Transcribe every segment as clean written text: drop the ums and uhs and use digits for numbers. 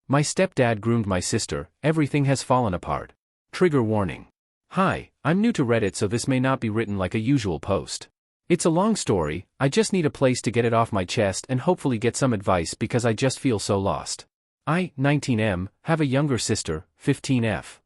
My stepdad groomed my sister, everything has fallen apart. Trigger warning. Hi, I'm new to Reddit, so this may not be written like a usual post. It's a long story, I just need a place to get it off my chest and hopefully get some advice because I just feel so lost. I, 19M, have a younger sister, 15F.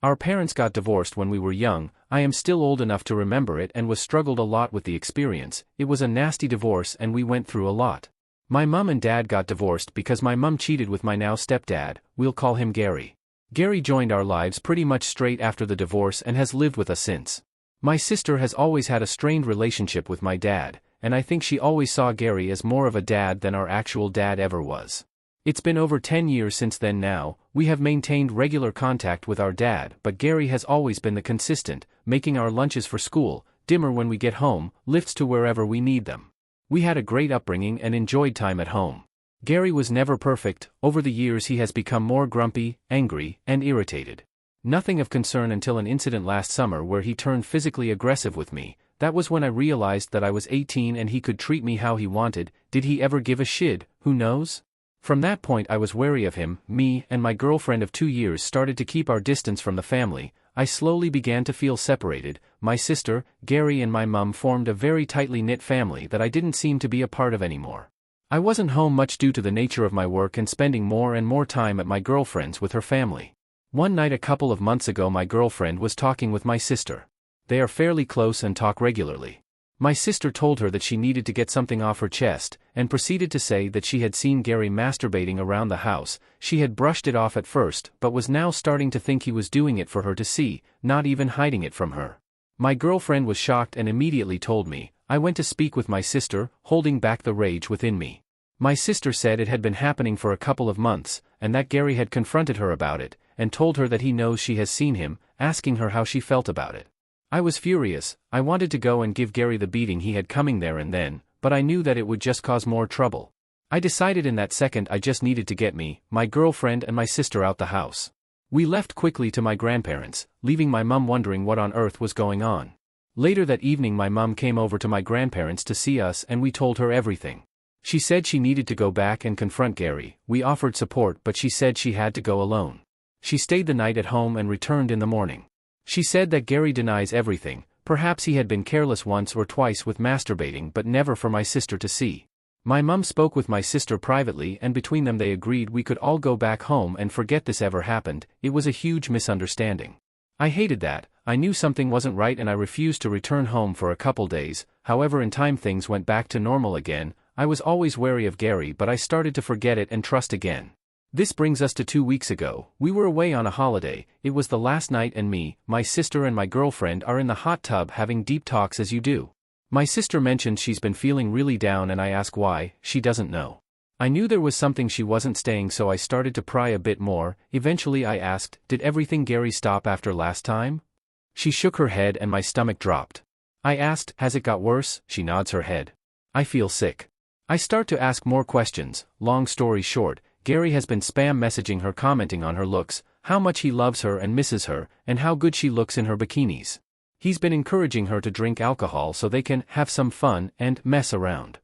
Our parents got divorced when we were young. I am still old enough to remember it and was struggled a lot with the experience. It was a nasty divorce and we went through a lot. My mum and dad got divorced because my mum cheated with my now stepdad, we'll call him Gary. Gary joined our lives pretty much straight after the divorce and has lived with us since. My sister has always had a strained relationship with my dad, and I think she always saw Gary as more of a dad than our actual dad ever was. It's been over 10 years since then now. We have maintained regular contact with our dad, but Gary has always been the consistent, making our lunches for school, dinner when we get home, lifts to wherever we need them. We had a great upbringing and enjoyed time at home. Gary was never perfect. Over the years he has become more grumpy, angry, and irritated. Nothing of concern until an incident last summer where he turned physically aggressive with me. That was when I realized that I was 18 and he could treat me how he wanted. Did he ever give a shit? Who knows? From that point I was wary of him. Me and my girlfriend of 2 years started to keep our distance from the family. I slowly began to feel separated. My sister, Gary and my mum formed a very tightly knit family that I didn't seem to be a part of anymore. I wasn't home much due to the nature of my work and spending more and more time at my girlfriend's with her family. One night a couple of months ago my girlfriend was talking with my sister. They are fairly close and talk regularly. My sister told her that she needed to get something off her chest, and proceeded to say that she had seen Gary masturbating around the house. She had brushed it off at first, but was now starting to think he was doing it for her to see, not even hiding it from her. My girlfriend was shocked and immediately told me. I went to speak with my sister, holding back the rage within me. My sister said it had been happening for a couple of months, and that Gary had confronted her about it, and told her that he knows she has seen him, asking her how she felt about it. I was furious. I wanted to go and give Gary the beating he had coming there and then, but I knew that it would just cause more trouble. I decided in that second I just needed to get me, my girlfriend and my sister out the house. We left quickly to my grandparents, leaving my mum wondering what on earth was going on. Later that evening my mum came over to my grandparents to see us and we told her everything. She said she needed to go back and confront Gary. We offered support but she said she had to go alone. She stayed the night at home and returned in the morning. She said that Gary denies everything. Perhaps he had been careless once or twice with masturbating but never for my sister to see. My mum spoke with my sister privately and between them they agreed we could all go back home and forget this ever happened. It was a huge misunderstanding. I hated that. I knew something wasn't right and I refused to return home for a couple days. However, in time things went back to normal again. I was always wary of Gary but I started to forget it and trust again. This brings us to 2 weeks ago. We were away on a holiday. It was the last night and me, my sister and my girlfriend are in the hot tub having deep talks as you do. My sister mentioned she's been feeling really down and I ask why. She doesn't know. I knew there was something she wasn't staying so I started to pry a bit more. Eventually I asked, did everything Gary stop after last time? She shook her head and my stomach dropped. I asked, has it got worse? She nods her head. I feel sick. I start to ask more questions. Long story short, Gary has been spam messaging her commenting on her looks, how much he loves her and misses her, and how good she looks in her bikinis. He's been encouraging her to drink alcohol so they can have some fun and mess around.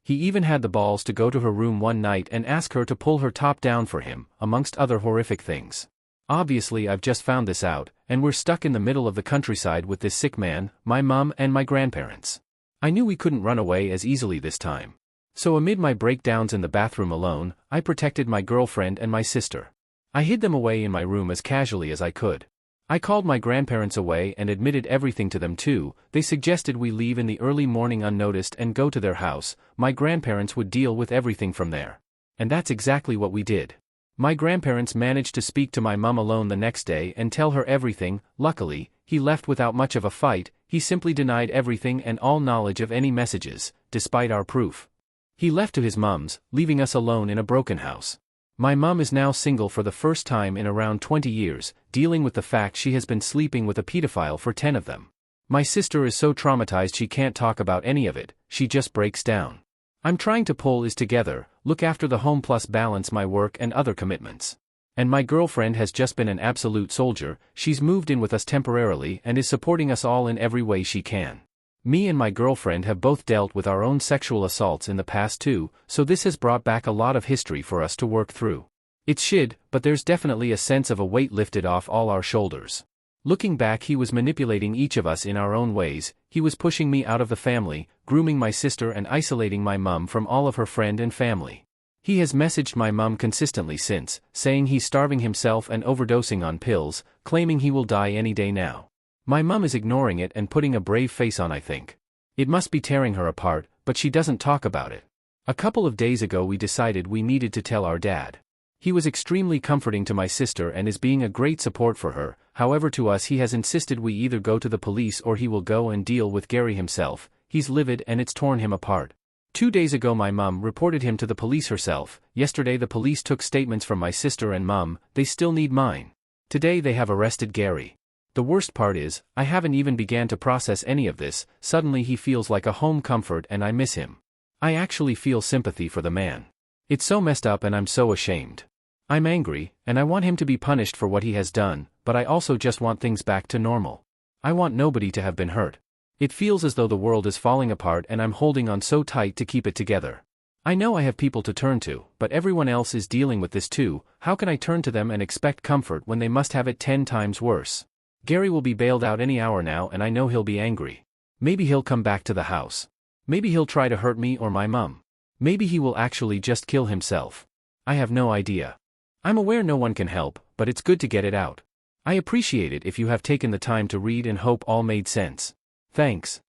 He even had the balls to go to her room one night and ask her to pull her top down for him, amongst other horrific things. Obviously I've just found this out, and we're stuck in the middle of the countryside with this sick man, my mum and my grandparents. I knew we couldn't run away as easily this time. So amid my breakdowns in the bathroom alone, I protected my girlfriend and my sister. I hid them away in my room as casually as I could. I called my grandparents away and admitted everything to them too. They suggested we leave in the early morning unnoticed and go to their house. My grandparents would deal with everything from there. And that's exactly what we did. My grandparents managed to speak to my mum alone the next day and tell her everything. Luckily, he left without much of a fight. He simply denied everything and all knowledge of any messages, despite our proof. He left to his mum's, leaving us alone in a broken house. My mum is now single for the first time in around 20 years, dealing with the fact she has been sleeping with a pedophile for 10 of them. My sister is so traumatized she can't talk about any of it, she just breaks down. I'm trying to pull is together, look after the home plus balance my work and other commitments. And my girlfriend has just been an absolute soldier. She's moved in with us temporarily and is supporting us all in every way she can. Me and my girlfriend have both dealt with our own sexual assaults in the past too, so this has brought back a lot of history for us to work through. It's shit, but there's definitely a sense of a weight lifted off all our shoulders. Looking back, he was manipulating each of us in our own ways. He was pushing me out of the family, grooming my sister and isolating my mum from all of her friend and family. He has messaged my mum consistently since, saying he's starving himself and overdosing on pills, claiming he will die any day now. My mum is ignoring it and putting a brave face on, I think. It must be tearing her apart, but she doesn't talk about it. A couple of days ago we decided we needed to tell our dad. He was extremely comforting to my sister and is being a great support for her. However, to us he has insisted we either go to the police or he will go and deal with Gary himself. He's livid and it's torn him apart. 2 days ago my mum reported him to the police herself. Yesterday the police took statements from my sister and mum. They still need mine. Today they have arrested Gary. The worst part is, I haven't even began to process any of this. Suddenly he feels like a home comfort and I miss him. I actually feel sympathy for the man. It's so messed up and I'm so ashamed. I'm angry, and I want him to be punished for what he has done, but I also just want things back to normal. I want nobody to have been hurt. It feels as though the world is falling apart and I'm holding on so tight to keep it together. I know I have people to turn to, but everyone else is dealing with this too. How can I turn to them and expect comfort when they must have it 10 times worse? Gary will be bailed out any hour now and I know he'll be angry. Maybe he'll come back to the house. Maybe he'll try to hurt me or my mum. Maybe he will actually just kill himself. I have no idea. I'm aware no one can help, but it's good to get it out. I appreciate it if you have taken the time to read and hope all made sense. Thanks.